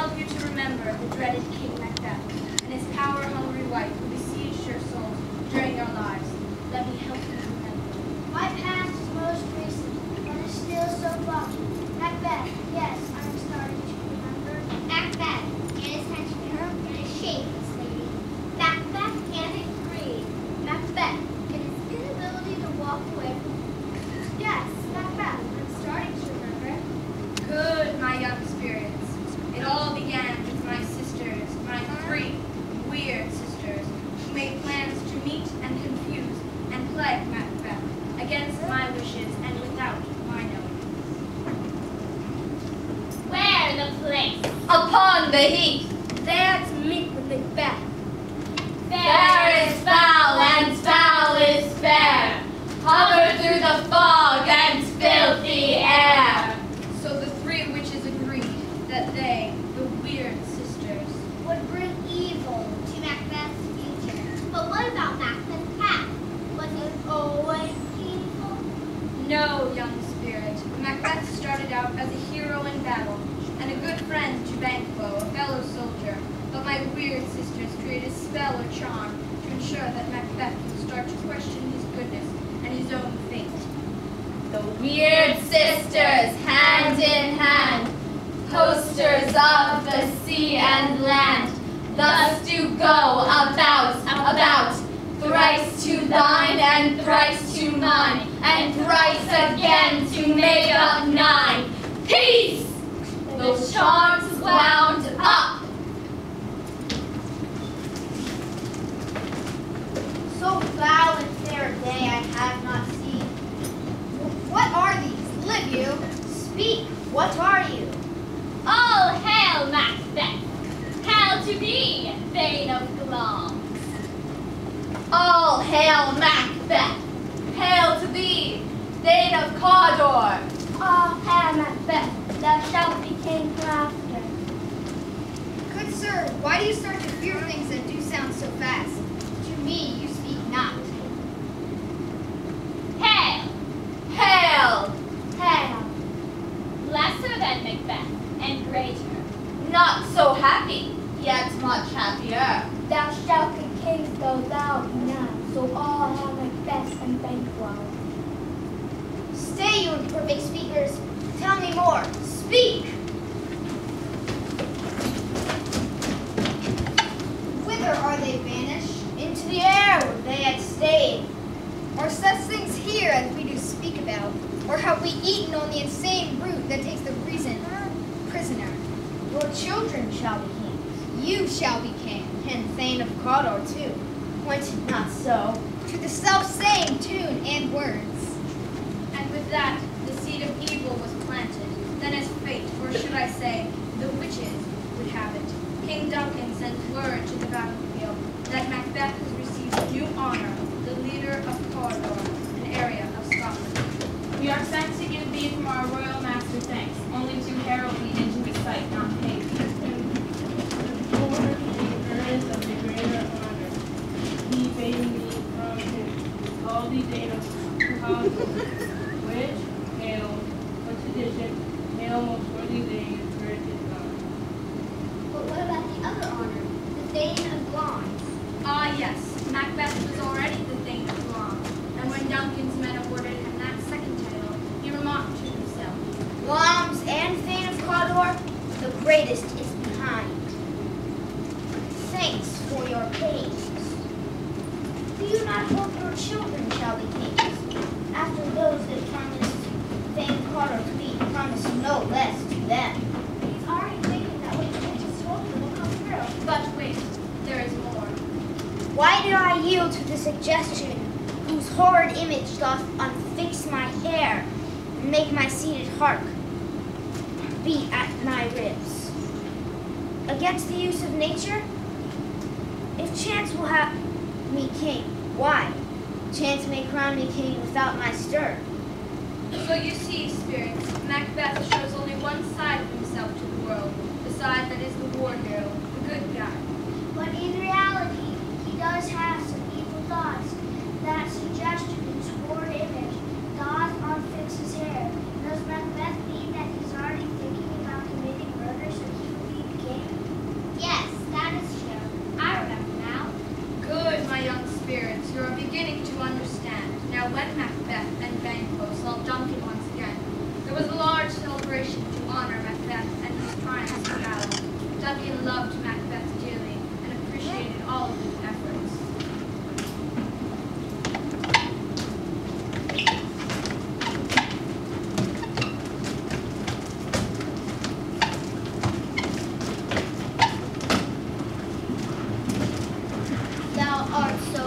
help you to remember the dreaded King Macbeth and his power-hungry wife who besieged your souls during your lives. Let me help you remember. My past is most recent, but is still so foggy. Macbeth, yes, I'm starting to remember. Macbeth, it is time to turn and a shameless lady. Macbeth and its greed. Macbeth, and its inability to walk away from. Yes, Macbeth, I'm starting to remember. Good, my young spirits. It all began with my sisters, my three weird sisters, who made plans to meet and confuse and plague Macbeth against my wishes and without my knowing. Where the place? Upon the heath. There to meet with Macbeth. Fair is foul and foul is fair. Hover through the fog and filthy air. So the three witches agreed that they, the weird sisters, Would bring evil. To Macbeth's future. But what about Macbeth's past? Was it always painful? no young spirit. Macbeth started out as a hero in battle and a good friend to Banquo, a fellow soldier. But my weird sisters created a spell or charm to ensure that Macbeth would start to question his goodness and his own fate. The weird sisters, hand in hand, posters of the sea and land, thus do go about, thrice to thine and thrice to mine, and thrice again to make up nine. Peace! Those charms wound up. So foul and fair a day I have not seen. What are these? Live you? Speak, what are you? All hail Macbeth! Hail to thee, Thane of Glom! All hail Macbeth! Hail to thee, Thane of Cawdor! All hail Macbeth, thou shalt be king hereafter. Good sir, why do you start to fear things that do sound so fast? To me, you speak not. Hail! Hail! Hail. Lesser than Macbeth, and greater. Not so happy, yet much happier. Thou shalt be king though thou be none, so all hail Macbeth and Banquo. Stay, you imperfect speakers. Tell me more. Speak! Whither are they vanished? Into the air where they had stayed. Are such things here as we do speak about? Or have we eaten on the insane brute that takes the reason prisoner? Your children shall be kings, You shall be king, and Thane of Cawdor too. Pointed not so. to the self-same tune and words. And with that, the seed of evil was planted. Then as fate, or should I say, the witches, would have it, King Duncan sent word to the battlefield that Macbeth has received new honor, the leader of Cawdor, an area of Scotland. We are sent to give thee from our royal master thanks, only to herald thee into his sight, not hate. The poor in earnest of the greater honor, he bade me from him, call thee Thane of Cawdor, which hail, for tradition, hail most worthy Thane, and spirit is God. But what about the other honor, the Thane of Glom? Ah yes, Macbeth was already the Thane of Glom, and when Duncan's men awarded him that second title, he remarked to himself, Gloms and Thane of Cawdor, the greatest is behind. Thanks for your pains. Do you not hope your children shall be kings? After those that promised Thane of Cawdor to be, promised no less to them. He's already thinking that what he just told you will come true. but wait, there is more. Why did I yield to the suggestion whose horrid image doth unfix my hair and make my seated heart beat at my ribs? Against the use of nature? If chance will have me king, why? Chance may crown me king without my stir. So you see, spirits, Macbeth shows only one side of himself to the world, the side that is the war hero, the good guy. But in reality, he does have some evil thoughts. That suggestion, his horrid image, doth unfix his hair. Does Macbeth mean that he's already thinking about committing murder so he will be king? loved Macbeth dearly and appreciated all of his efforts. Thou art so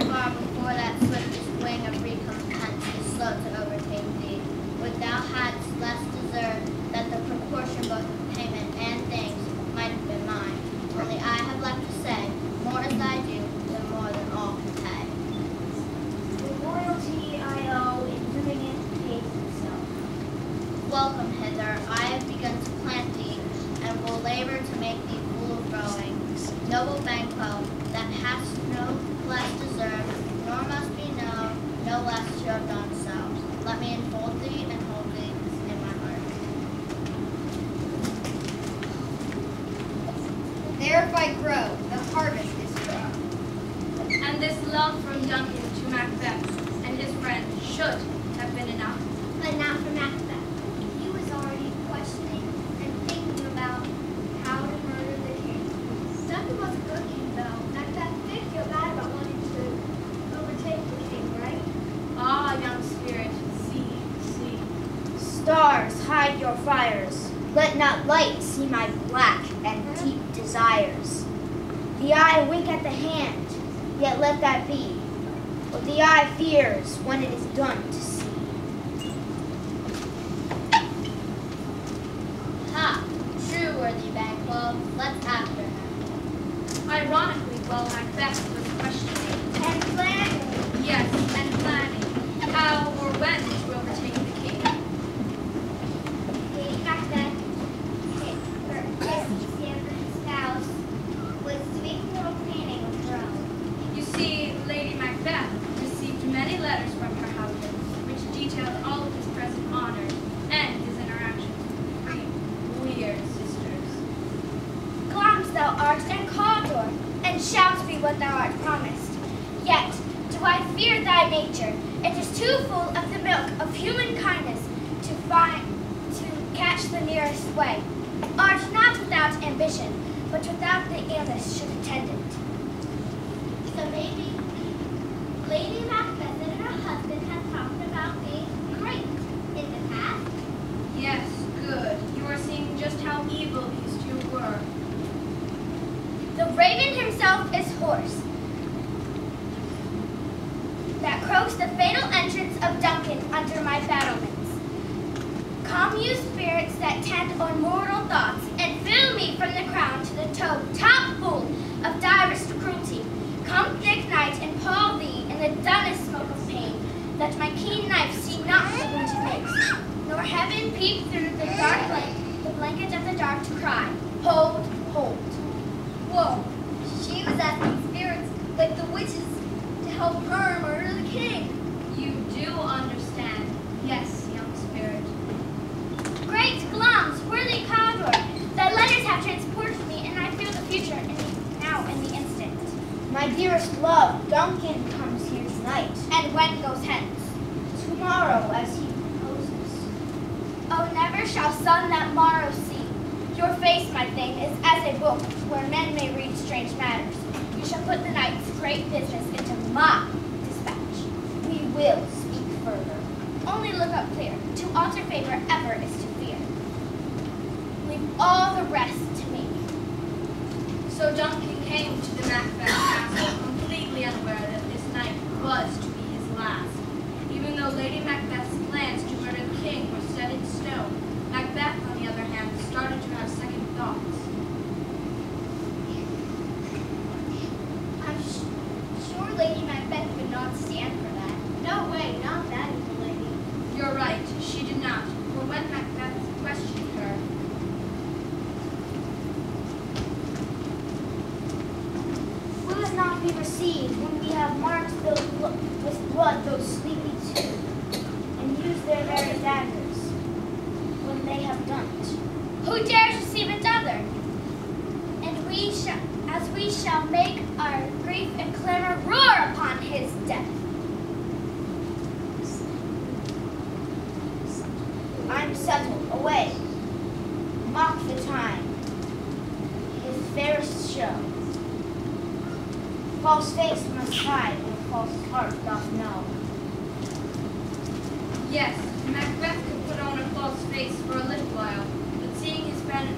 far before that swiftest wing of recompense is slow to overtake thee. Would thou hadst less deserved that the proportion both of payment and things might have been mine. Only I have left to say, more as I do, than more than all can pay. The loyalty I owe in doing it pays itself. Welcome hither. I have begun to plant thee, and will labor to make thee full of growing. Noble Banquo, that hast no less deserved, nor must be known, no less to have done so. Let me enfold thee and hold thee in my heart. There if I grow, the harvest is dry. And this love from Duncan to Macbeth and his friend should have been enough. But not for Macbeth. He was already questioning and thinking about how to murder the king. Duncan was a good king, though. Macbeth did feel bad about wanting to overtake the king, right? Ah, young spirit, see. Stars, hide your fires. Let not light see my black and deep desires. The eye wink at the hand, yet let that be. What the eye fears when it is done to see. Ha! True, worthy Banquo. Let's after him. Ironically, while Macbeth was questioning, And planning. yes, and planning how or when to overtake the king. Lady Macbeth, his spouse, was speaking of planning of her own. You see, Lady Macbeth received many letters from her husband, which detailed all of his present honors and his interactions with the three weird sisters. Glamis thou art and Cawdor, and shalt be what thou art promised. Yet do I fear thy nature. It is too full of the milk of human kindness to catch the nearest way. Art not without ambition, but without the illness should attend it. So maybe Lady Macbeth and her husband have talked about being great in the past. Yes, good. You are seeing just how evil these two were. The raven himself is hoarse, that croaks the fatal entrance of Duncan under my battlements. Calm you spirits that tend on mortal thoughts, and fill me from the crown to the toe, top full of direst cruelty. Come thick night and pall thee in the dunnest smoke of pain, that my keen knife see not the wound it makes, nor heaven peep through the blanket of the dark to cry, hold, hold. Whoa, she was asking spirits like the witches to help her murder the king. You do understand. Yes, young spirit. Great Glamis, worthy Cawdor, thy letters have transported me, and I feel the future now in the instant. My dearest love, Duncan comes here tonight. And when goes hence? Tomorrow, as he proposes. Oh, never shall sun that morrow see. Your face, my thing, is as a book where men may read strange matters. You shall put the night's great business into my dispatch. We will speak further. Only look up clear. To alter favor ever is to fear. Leave all the rest to me. So Duncan came to the Macbeth castle completely unaware that this night was to be his last. Even though Lady Macbeth's plans to murder the king were set in stone, Macbeth, on the other hand, started to have second thoughts. I'm sure Lady Macbeth would not stand for that. No way, not that evil lady. You're right, she did not, for when Macbeth questioned her, Will it not be received when we have marked with blood those sleepy two, and used their very daggers when they have done it? Who dares receive it other? And as we shall make our grief and clamor roar upon his death. I'm settled, away. Mock the time. fairest show. False face must hide what false heart doth know. Yes, Macbeth could put on a false face for a little while, but seeing his friend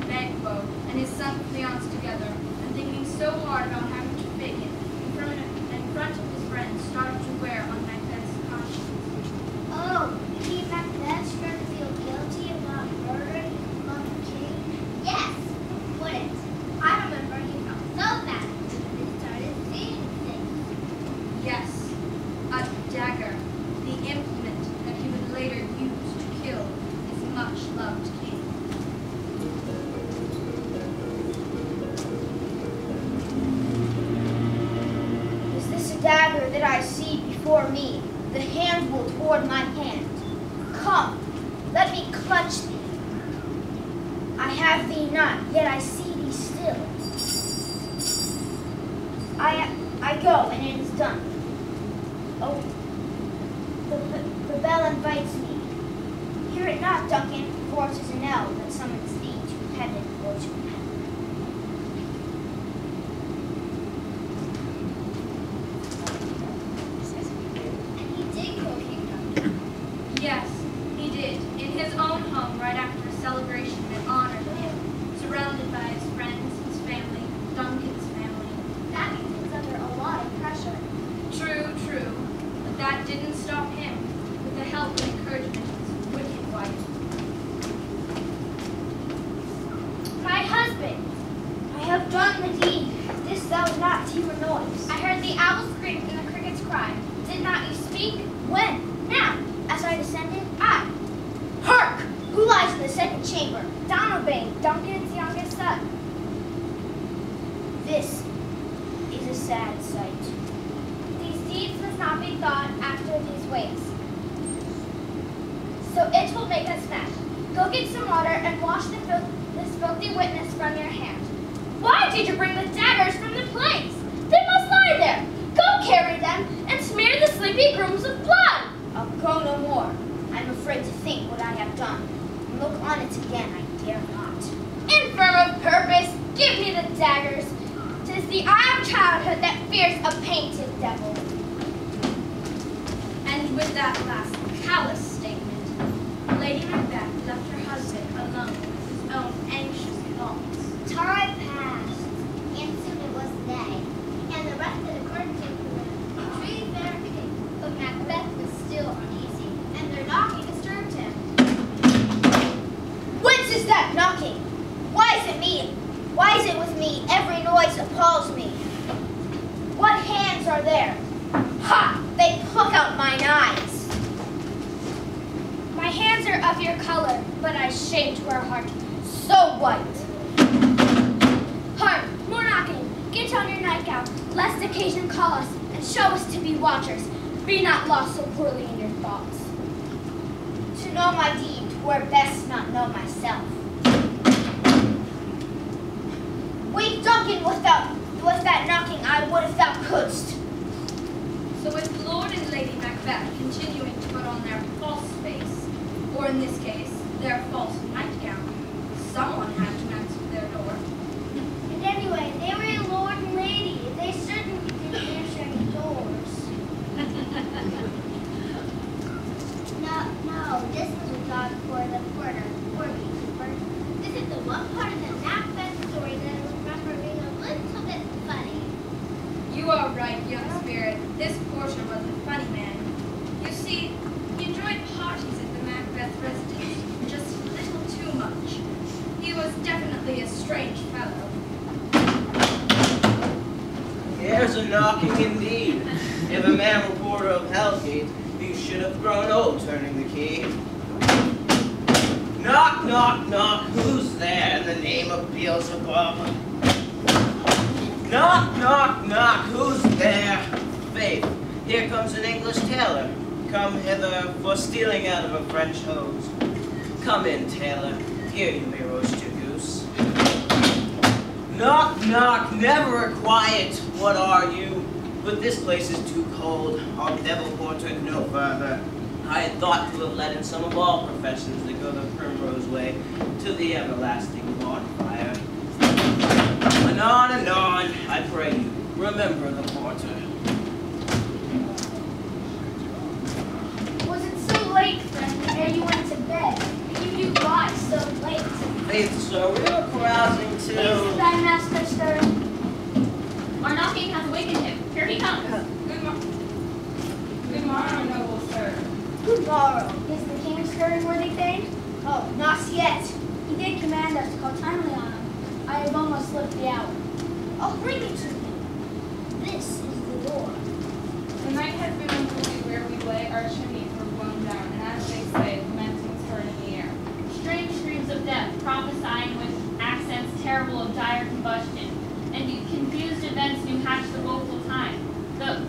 Banquo and his son fiancé together, and thinking so hard about having to fake it, in front of his friends started to wear on Macbeth's conscience. Oh, he Macbeth sure to feel guilty about murdering the king? Yes, wouldn't. I remember he felt so bad when he started seeing things. Yes, a dagger, the implement that he would later use to kill his much-loved king. Is this a dagger that I see before me? The hand will toward my hand. Come, let me clutch thee. I have thee not, yet I see thee still. I go, and it is done. Oh, the bell invites me. Hear it not, Duncan, for it is an knell that summons thee to heaven or to hell. And he did kill King Duncan. Yes, he did, in his own home right after a celebration that honored him, surrounded by his friends, his family, Duncan's family. That means he was under a lot of pressure. True, but that didn't stop him, with the help and encouragement of his wicked wife. My husband, I have done the deed. Didst thou not hear a noise? I heard the owl scream and the crickets cry. Did not you speak? When? Now, as I descended, I. Hark! Who lies in the second chamber? Donalbain, Duncan's youngest son. This is a sad sight. These deeds must not be thought after these ways. So it will make us mad. Go get some water and wash this filthy witness from your hand. Why did you bring the daggers from the place? They must lie there. Go carry them and smear the sleepy grooms with blood. I'll go no more. I'm afraid to think what I have done. And look on it again, I dare not. Infirm of purpose, give me the daggers. 'Tis the eye of childhood that fears a painted devil. And with that last callous statement, Lady Macbeth left her husband alone with his own anxious thoughts. Time passed, and soon it was day, and the rest had according to the tree fair king. But Macbeth was still uneasy, and their knocking disturbed him. Whence is that knocking? Why is it me? Why is it with me? Every noise appalls me. What hands are there? Ha! They pluck out mine eyes. My hands are of your color, but I shame to our heart. So white. Hark, more knocking. Get on your nightgown, lest occasion call us, and show us to be watchers. Be not lost so poorly in your thoughts. To know my deed, were best not know myself. Wake Duncan with that knocking, I would if thou couldst. So with Lord and Lady Macbeth continuing to put on their false face, or in this case, their false nightgown, someone had to answer their door. And anyway, they were a lord and lady. They certainly didn't answer any doors. No, this was a dog for the porter, or gatekeeper. This is the one part of the Macbeth story that I remember being a little bit funny. You are right, young spirit. This porter was a funny man. You see, he enjoyed parties at the Macbeth residence just a little too much. He was definitely a strange fellow. Here's a knocking indeed. If a man were porter of Hellgate, he should have grown old turning the key. Knock, knock, knock, who's there in the name of Beelzebub? Knock, knock, knock, who's there? Faith, here comes an English tailor, come hither for stealing out of a French hose. Come in, tailor, here you may roast your goose. Knock, knock, never a quiet, what are you? But this place is too cold, our devil porter no further. I had thought to have let in some of all professions that go the primrose way to the everlasting bonfire. Anon, I pray you, remember the porter. Was it so late, friend, ere you went to bed? You do lie so late. Faith, sir, we were carousing Is till... thy master stirring? Our knocking has awakened him. Here he comes. Good morrow, noble sir. Good morrow. Is the king stirring, worthy Thane? Oh, not yet. He did command us to call timely on him. I have almost slipped the hour. I'll bring it to him. This is the door. The night has been unholy where we lay, our chimneys were blown down, and as they say, lamenting heard in the air. Strange screams of death, prophesying with accents terrible of dire combustion, and confused events new hatched the woeful time. The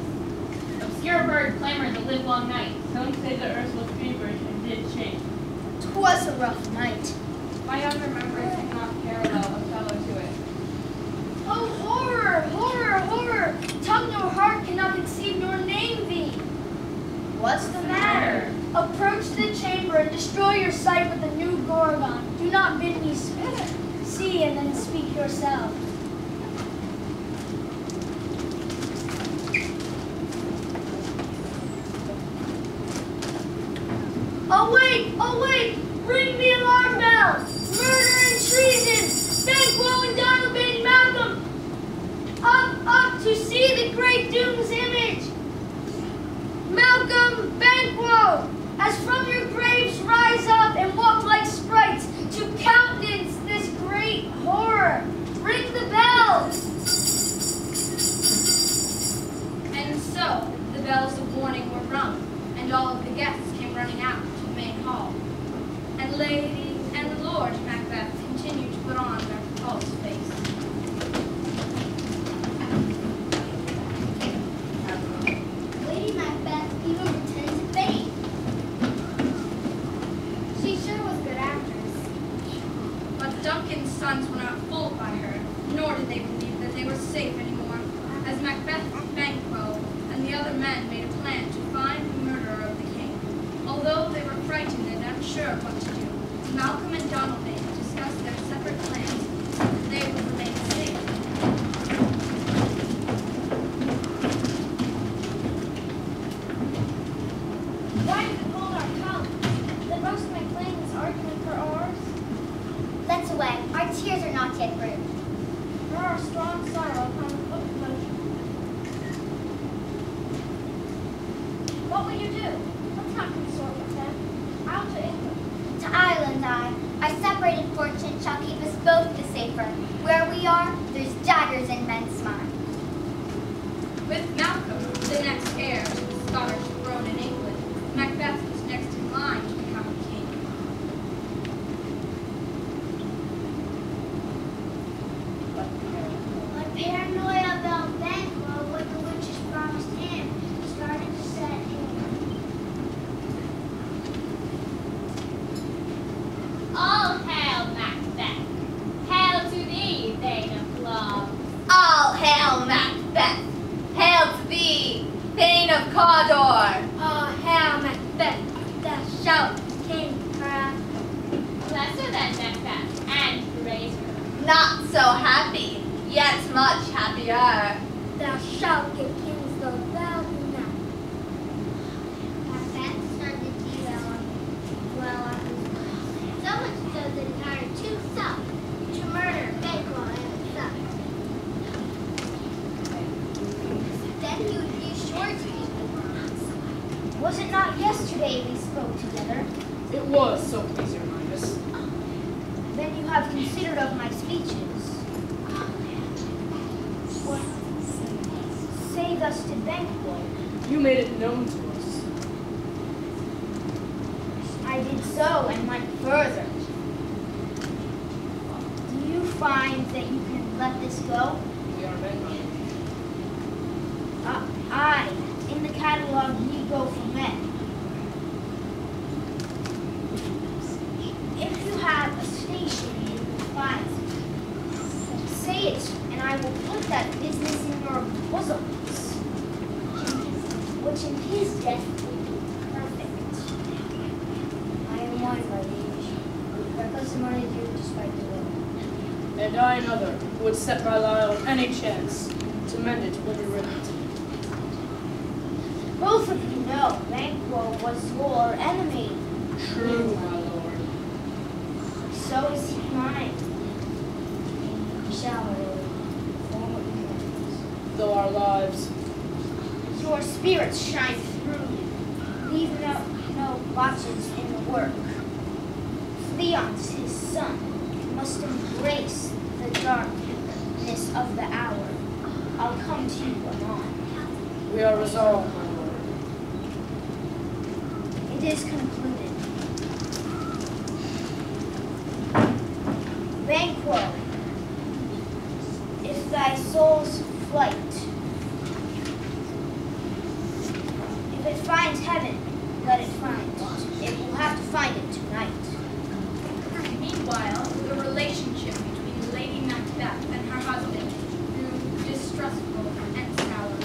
obscure bird clamored the livelong night. Some say the earth was feverish and did shake. 'Twas a rough night. My young remembrance cannot parallel a fellow to it. Oh, horror, horror, horror! Tongue nor heart cannot conceive nor name thee. What's the matter? Approach the chamber and destroy your sight with the new Gorgon. Do not bid me see and then speak yourself. Awake! Awake! Ring the alarm bell! Murder and treason! Banquo and Donalbain Malcolm! Up to see the great doom's image! Malcolm, Banquo! As from your graves rise up and walk like sprites to countenance this great horror! Ring the bell! And so the bells of warning were rung, and all of the guests came running out to the main hall. And Lady and Lord Macbeth continued to put on their false face. Lady Macbeth even pretended to faint. She sure was good actress. But Duncan's sons were not fooled by her, nor did they believe that they were safe anymore, as Macbeth, Banquo, and the other men made a plan to find the murderer of the king. Although they were frightened and unsure of what to do, Malcolm and Donalbain discussed their separate plans so that they would remain safe. Why did we hold our tongues? They must make claim this argument for ours. Let's away. Our tears are not yet brewed. For our strong sorrow upon the foot of motion. What will you do? Let's not consort with them. Out to England. To Ireland I separated fortune shall keep us both the safer. Where we are, there's daggers in men's minds. With Malcolm, the next heir to the Scottish throne in England, Macbeth was next in line to become king. But paranoia about Banquo, what the witches promised him, started to set in. All hail Macbeth. Hail to thee, Thane of Love. All hail Macbeth! Hail to thee, Thane of Cawdor! Oh, hail Macbeth, thou shalt king crown. Lesser than Macbeth, and greater. Not so happy, yet much happier. Thou shalt get kings though thou be not. Macbeth started to derail on me. Well, I was so much so that he hired two sons to murder Banquo and himself. Then he would be sure to be the Was it not yesterday we spoke together? It was, so please your highness. Then you have considered of my speeches. What? Say thus to Banquo. You made it known to us. I did so and went further. Do you find that you can let this go? We are men, my lord. Aye, in the catalogue ye go for men. If you have a station in the files, say it, and I will put that business in your bosoms, which in his death will be perfect. I am one, my liege. Our customary due despite the will. and I another, who would set my Lyle on any chance to mend it when we ripped it. Both of you know Banquo was your enemy. True, my lord. So is he mine. Shall I, Lord, perform what you command? Though our lives, Your spirits shine through you. Leave no botches in the work. Leon's his son must embrace the darkness of the hour. I'll come to you anon. we are resolved, my lord. It is concluded. Banquo, if thy soul's flight, if it finds heaven, let it find it. It will have to find it tonight. Meanwhile, the relationship between Lady Macbeth and her husband grew distrustful and sour.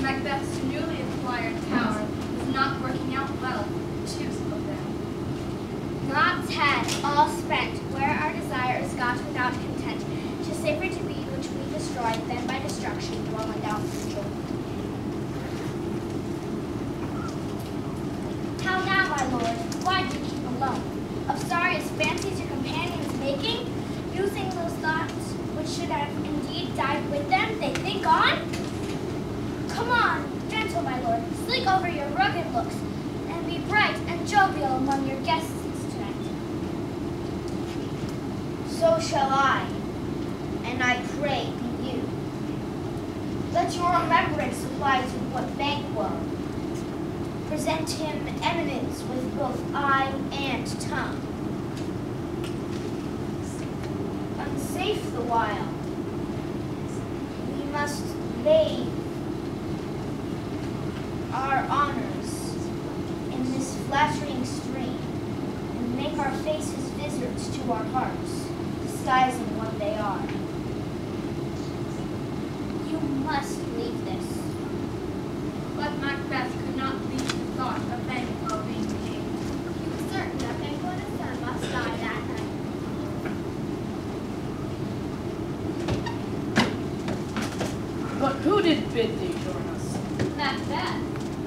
Macbeth's newly acquired power was not working out well for two of them. God's head, all spent, where our desire is God without content, 'tis safer to be which we destroy than by destruction dwell in doubtful joy. How now, my lord? Why do you keep alone? Of sorriest fancies your companions making, using those thoughts which should have indeed died with them, they think on? Come on, gentle my lord, sleek over your rugged looks, and be bright and jovial among your guests tonight. So shall I, and I pray be you. Let your remembrance apply to what Banquo. Present him eminence with both eye and tongue. Unsafe the while, we must bathe our honors in this flattering stream, and make our faces visitors to our hearts, disguising what they are. You must leave this. But Macbeth could not leave the thought of Banquo being king. He was certain that Banquo and his son must die that night. But who did bid thee join us? Macbeth.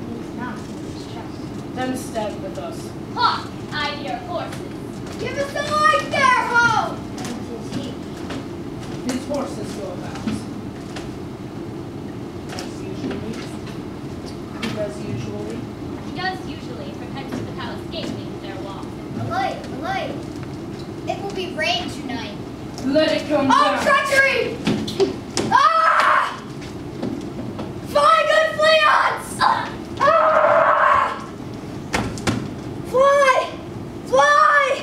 He's not his chest. Then stand with us. Ha! I hear horses. Give us the light there, ho! And 'tis he. His horses go about. As usually. As usually. He does usually from hence to the palace gaping their walk. Alight! It will be rain tonight. Let it come Oh, down. treachery! Ah! Fly, good Fleance! Ah! Fly! Fly!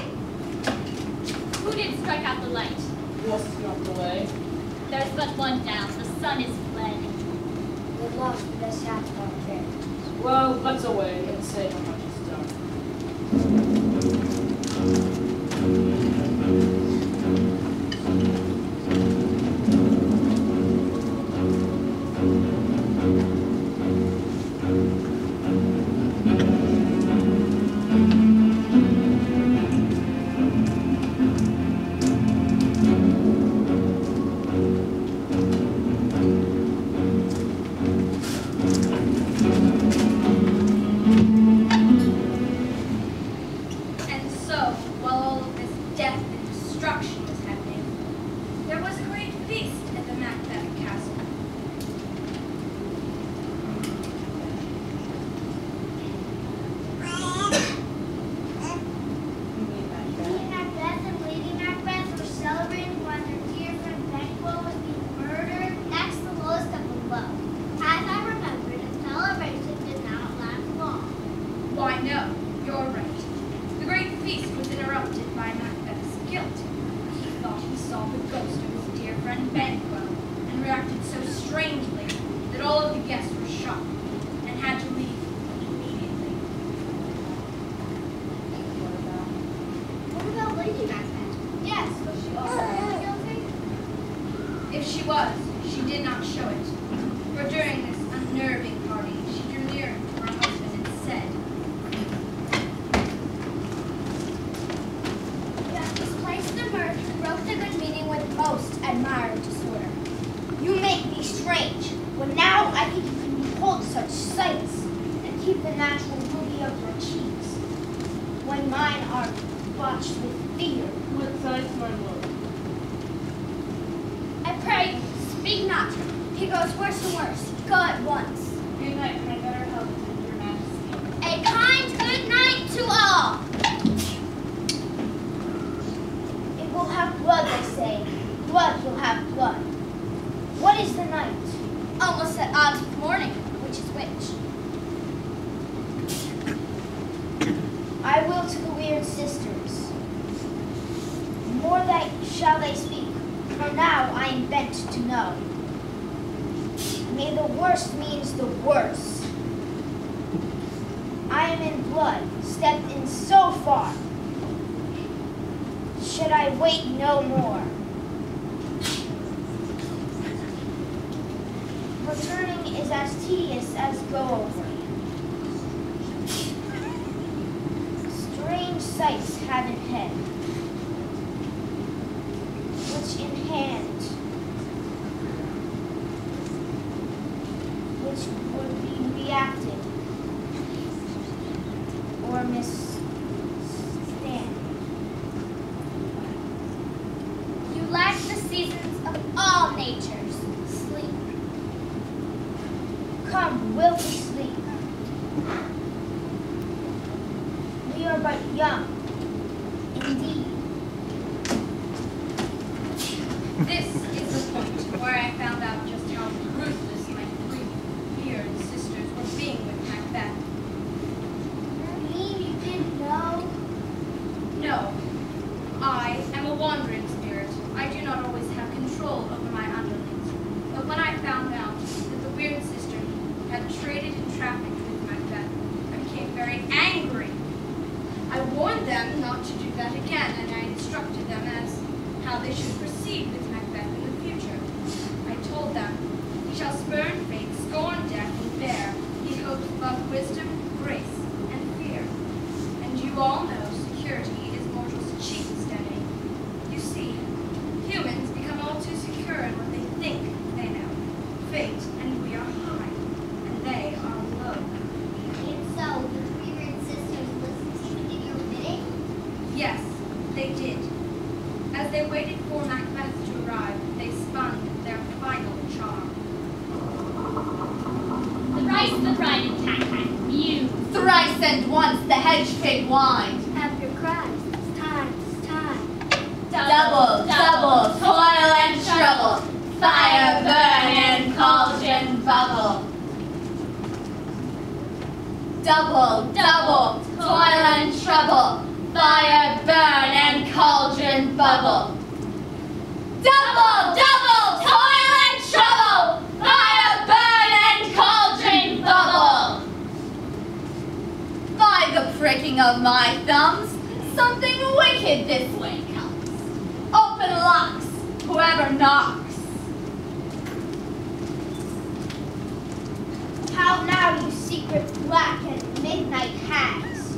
Who did strike out the light? Was not the way. There's but one down. The sun is fled. We've lost the best half of our care. Well, let's away and say how much is done. And so, while all of this death and destruction was happening, there was a great feast at the Macbeth castle. Lady Macbeth and Lady Macbeth were celebrating when their dear friend Banquo was being murdered. That's the lowest of the low. As I remember, the celebration did not last long. Why, no, you're right. The great feast was interrupted by Macbeth's guilt. He thought he saw the ghost of his dear friend Banquo, and reacted so strangely that all of the guests were shocked and had to leave immediately. What about Lady Macbeth? Yes, was she also guilty? If she was, she did not show it. For during this unnerving party, she drew near to her husband and said, Yes, this place the mirth broke the good meeting with most admire disorder. You make me strange, when now I think you can behold such sights and keep the natural ruby of your cheeks, when mine are botched with fear. What sights, my lord? I pray you, speak not. He grows worse and worse. Go at once. Good night, my better health and your majesty. A kind good night to all. It will have blood, they say. Blood will have blood. What is the night? Almost at odds with morning, which is which. I will to the weird sisters. More that shall they speak, for now I am bent to know. May the worst means the worst. I am in blood, stepped in so far. Should I wait no more? Returning is as tedious as go over. Strange sights have in head, which in hand, which would be reacted or misstand. You lack the seasons of all natures. Sleep. Come, will we sleep? We are but young, indeed. This is the point where I found out just how ruthless my three weird sisters were being with Macbeth. You mean you didn't know? No, I am a wandering spirit. I do not always have control over my underlings. But when I found out that the weird sister had traded and trafficked with Macbeth, I became very angry. I warned them not to do that again, and I instructed them as how they should proceed with Macbeth in the future. I told them, he shall spurn fate, scorn death, and bear. He hopes above wisdom, grace, and fear. And you all know security is mortal's chief steady. You see, humans become all too secure in what they think they know. Fate and we are high, and they are low. And so, the three weird sisters listened to you in your bidding? Yes, they did. As they waited for Macbeth to arrive, they spun their final charm. Thrice the bride and cat mewed. Thrice and once the hedge pig whined. Have your cries. It's time. It's time. Double, double, toil and trouble. Fire burn and cauldron bubble. Double, double, toil and trouble. Fire burn and cauldron bubble. Double, double, toil and trouble. Fire burn and cauldron bubble. By the pricking of my thumbs, something wicked this way comes. Open locks, whoever knocks. How now, you secret black and midnight hags?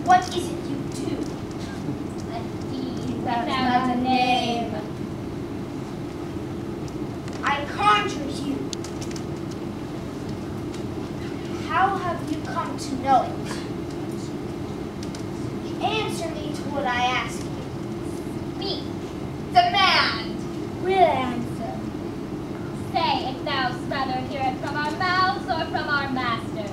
What is it you do? A deed without a name. I conjure you. How have you come to know it? Answer me to what I ask you. Speak. Demand. Will answer. Say if thou'st rather hear it from our mouths or from our masters.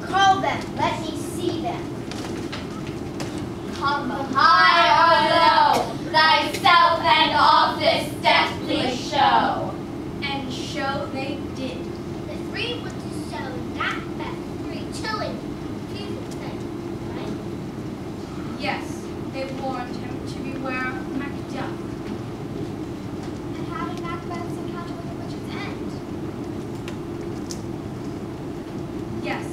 Call them, let me see them. Come high or low, thyself and office deftly show. And show they did. The three witches showed Macbeth three chilling, confusing things, right? Yes, they warned him to beware of Macduff. And how did Macbeth's encounter with the witches end? Yes,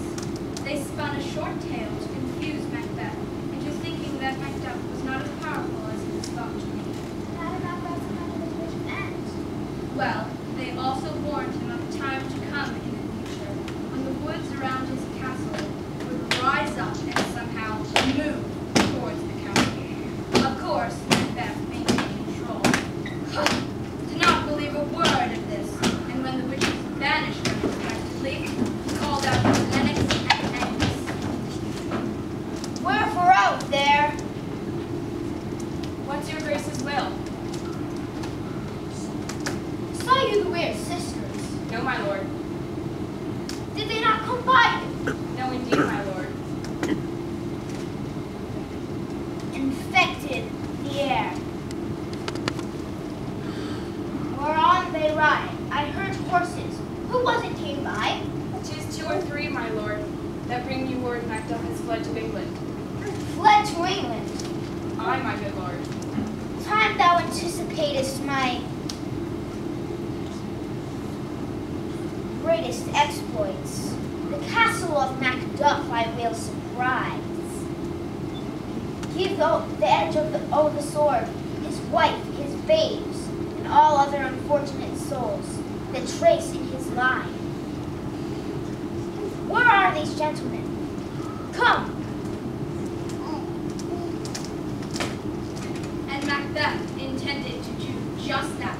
they spun a short tale to confuse Macbeth into thinking that Macduff was not as powerful as he was thought to be. And how did Macbeth's encounter with the witches end? Well, they also warned him of time to come in the future, when the woods around his castle would rise up and somehow move towards the What's your grace's will? Saw you the weird sisters. No, my lord. Did they not come by you? No, indeed, my lord. Infected the air. Whereon they ride. I heard horses. Who was it came by? 'Tis 2 or 3, my lord, that bring you word Macduff has fled to England. Fled to England. Aye, my good lord. Time thou anticipatest my greatest exploits. The castle of Macduff I will surprise. Give the edge of the sword, his wife, his babes, and all other unfortunate souls that trace in his line. Where are these gentlemen? Come! And Macbeth intended to do just that.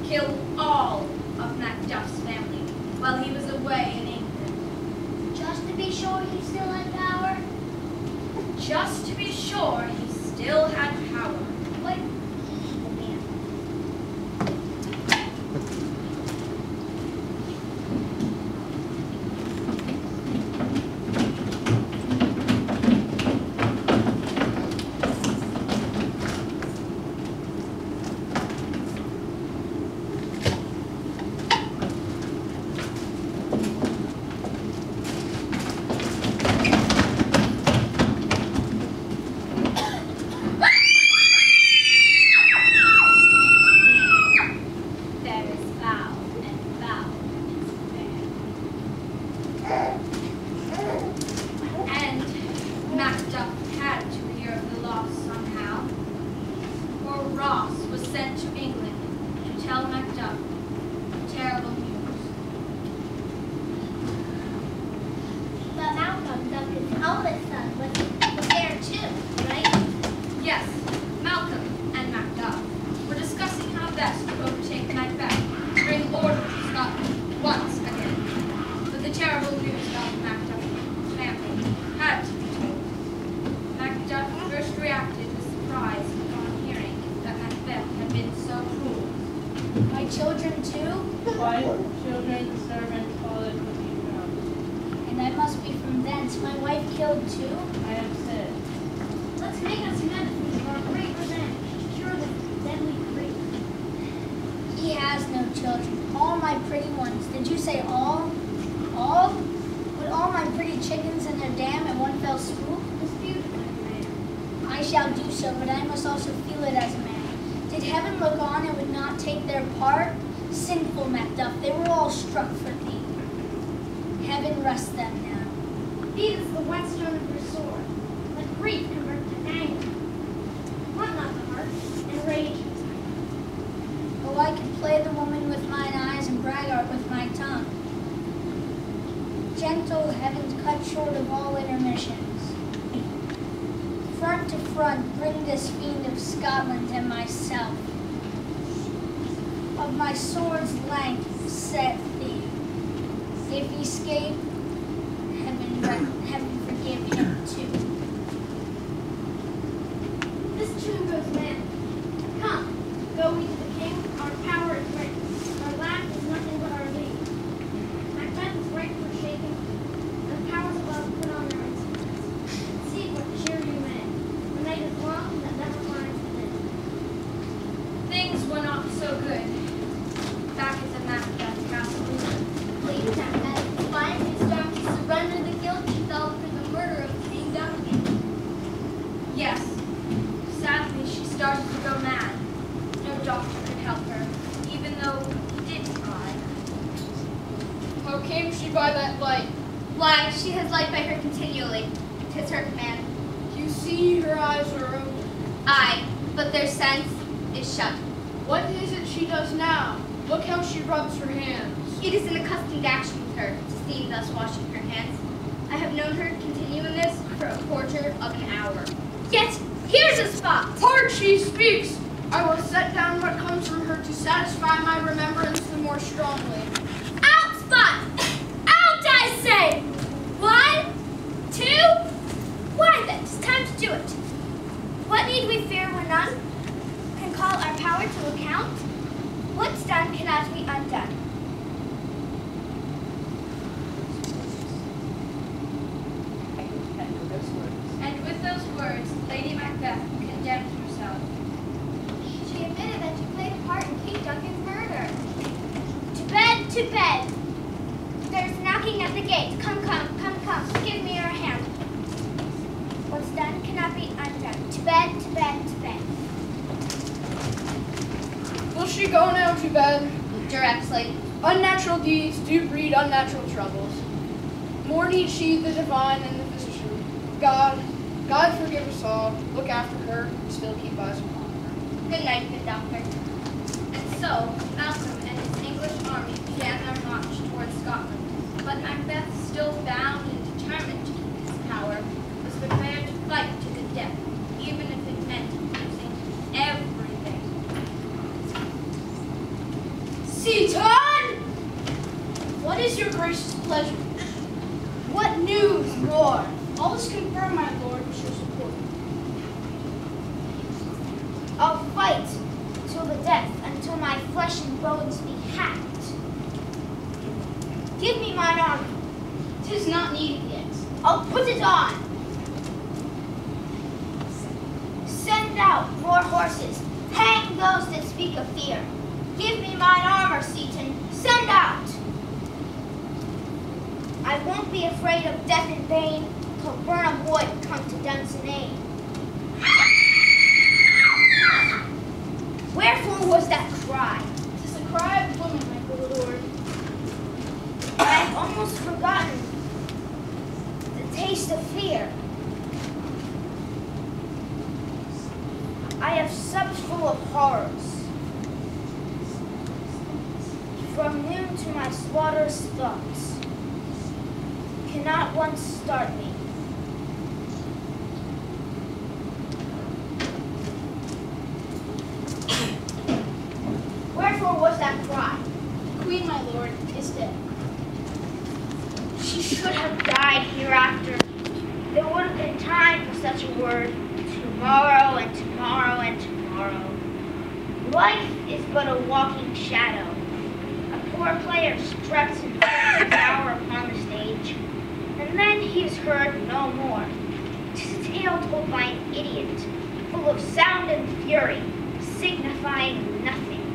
Kill all of Macduff's family while he was away in England. Just to be sure he still had power? Just to be sure he still had power. Wait. Gentle heavens cut short of all intermissions. Front to front bring this fiend of Scotland and myself. Of my sword's length set thee. If he escape, heaven forgive him too. This tune goes men. Come, go we to the king, our power is great. Our lack is nothing but our lead. Macbeth is right for shaking, and the powers above put on their instruments. See what cheer you men. The night is long that never finds an end. Things were not so good back at the Macbeth castle. Lady Macbeth finally started to surrender the guilt she felt for the murder of King Duncan. Yes, sadly she started to go mad. No doctor could help her, even though he did try. How came she by that light? Why, she has light by her continually. 'Tis her command. You see her eyes are open. Aye, but their sense is shut. What is it she does now? Look how she rubs her hands. It is an accustomed action with her to see thus washing her hands. I have known her continue in this for a quarter of an hour. Yet, here's a spot! Hard she speaks! I will set down what comes from her to satisfy my remembrance the more strongly. Out, Spot! Out, I say! 1, 2, why then, 'tis time to do it. What need we fear when none? call our power to account? What's done cannot be undone. And with those words, Lady Macbeth condemned herself. She admitted that she played a part in King Duncan's murder. To bed, to bed. There's knocking at the gate. Come, come, come, come. Give me your hand. What's done cannot be undone. To bed, to bed, to bed. Will she go now to bed? Directly. Unnatural deeds do breed unnatural troubles. More need she the divine and the physician. God forgive us all. Look after her. Still keep eyes upon her. Good night, good doctor. And so, Malcolm and his English army began their march towards Scotland. But Macbeth, still bound and determined to keep his power, was prepared to fight to the death, even if it meant losing everything. Seaton! What is your gracious pleasure? What news more? All is confirmed, my lord, with your support. I'll fight till the death, until my flesh and bones be hacked. Give me mine armor. 'Tis not needed yet. I'll put it on. Send out more horses. Hang those that speak of fear. Give me mine armor, Seaton. Send out. I won't be afraid of death in vain till Burnham Wood come to Dunsinane. Wherefore was that cry? 'Tis the cry of woman, my good lord. I've almost forgotten the taste of fear. I have supped full of horrors. From noon to my slaughterous thoughts cannot once start me. Wherefore was that cry? The queen, my lord, is dead. She should have died hereafter. There would have been time for such a word. Tomorrow and tomorrow and tomorrow. Life is but a walking shadow. A poor player struts and turns an hour upon the stage, and then he is heard no more. 'Tis a tale told by an idiot, full of sound and fury, signifying nothing.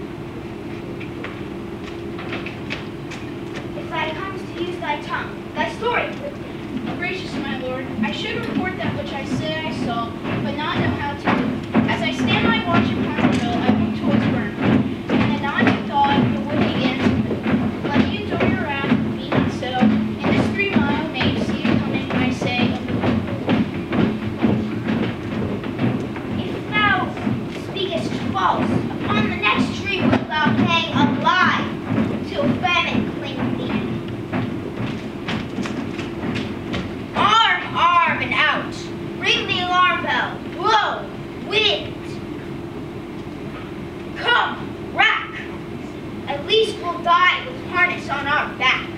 If thou comes to use thy tongue, thy story quickly. Gracious my lord, I should report that which I say I saw, but not know how to do. As I stand my watch upon the hill, I look towards Burnham, and anon you thought the wood begins to move. Let you endure your wrath, be not so. In this 3-mile maze, see you coming, I say, of the wood. If thou speakest false, upon the next tree wilt thou hang alive, till famine cling thee. Arm and out. Ring the alarm bell. Blow. Wind. Come. Rack. At least we'll die with harness on our back.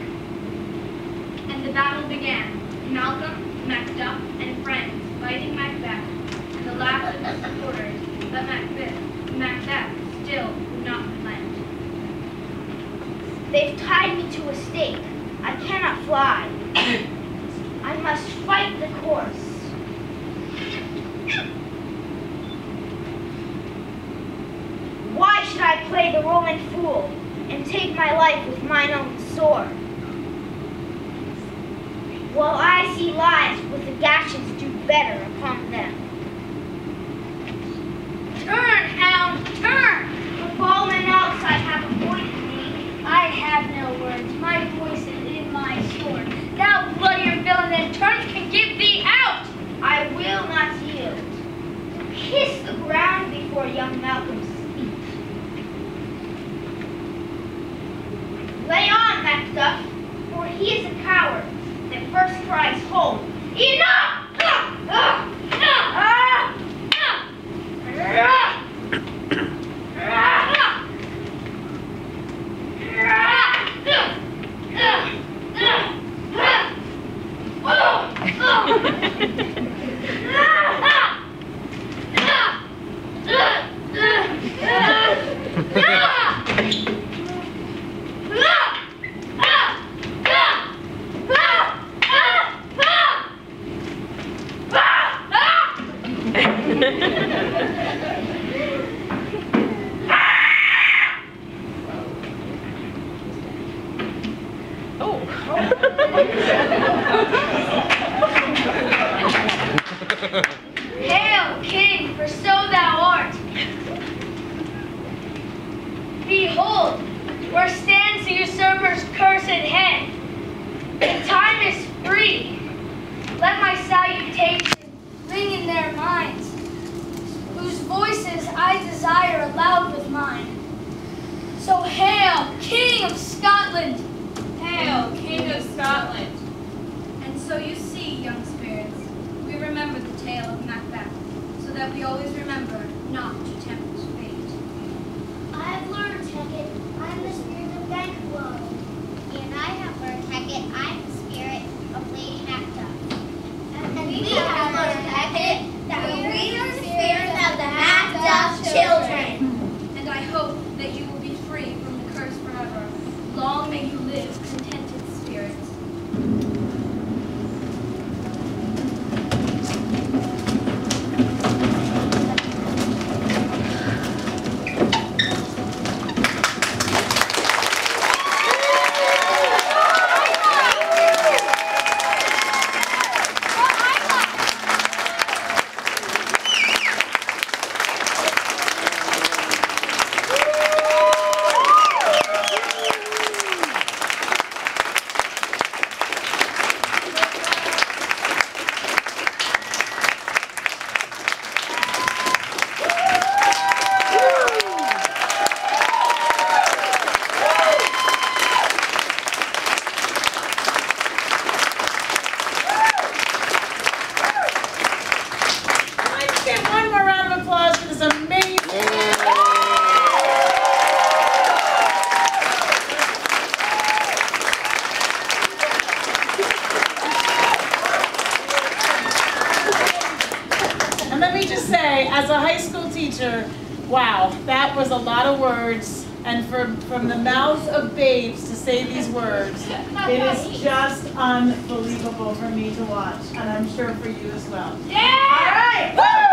And the battle began. Malcolm, Macduff, and friends fighting Macbeth, and the last of the supporters, but Macbeth still would not relent. They've tied me to a stake. I cannot fly. I must fight the course. Why should I play the Roman fool and take my life with mine own sword? While I see lives with the gashes do better upon them. Turn, hound, turn! The ballman outside have avoided me. I have no words. My voice is in my sword. Thou bloodier villain than terms can give thee out! I will not yield. Kiss the ground before young Malcolm speaks. Lay on, Macduff, for he is a coward that first cries, hold. Enough! Hail, King, for so thou art. Behold, where stands the usurper's cursed head. The time is free. Let my salutation ring in their minds, whose voices I desire aloud with mine. So hail, King of Scotland! Hail, King of Scotland! And so you see, young spirits, we remember the tale of Macbeth, so that we always remember not to tempt fate. I have learned, Hackett, I am the spirit of Banquo. And I have learned, Hackett, I am the spirit of Lady Macduff. And we have learned, Hackett, that we are the spirit of the Macduff children. And I hope that you will be free from the curse forever. Long may you live, contented spirits. As a high school teacher, wow, that was a lot of words, and from the mouths of babes to say these words, it is just unbelievable for me to watch, and I'm sure for you as well. Yeah! All right! Woo!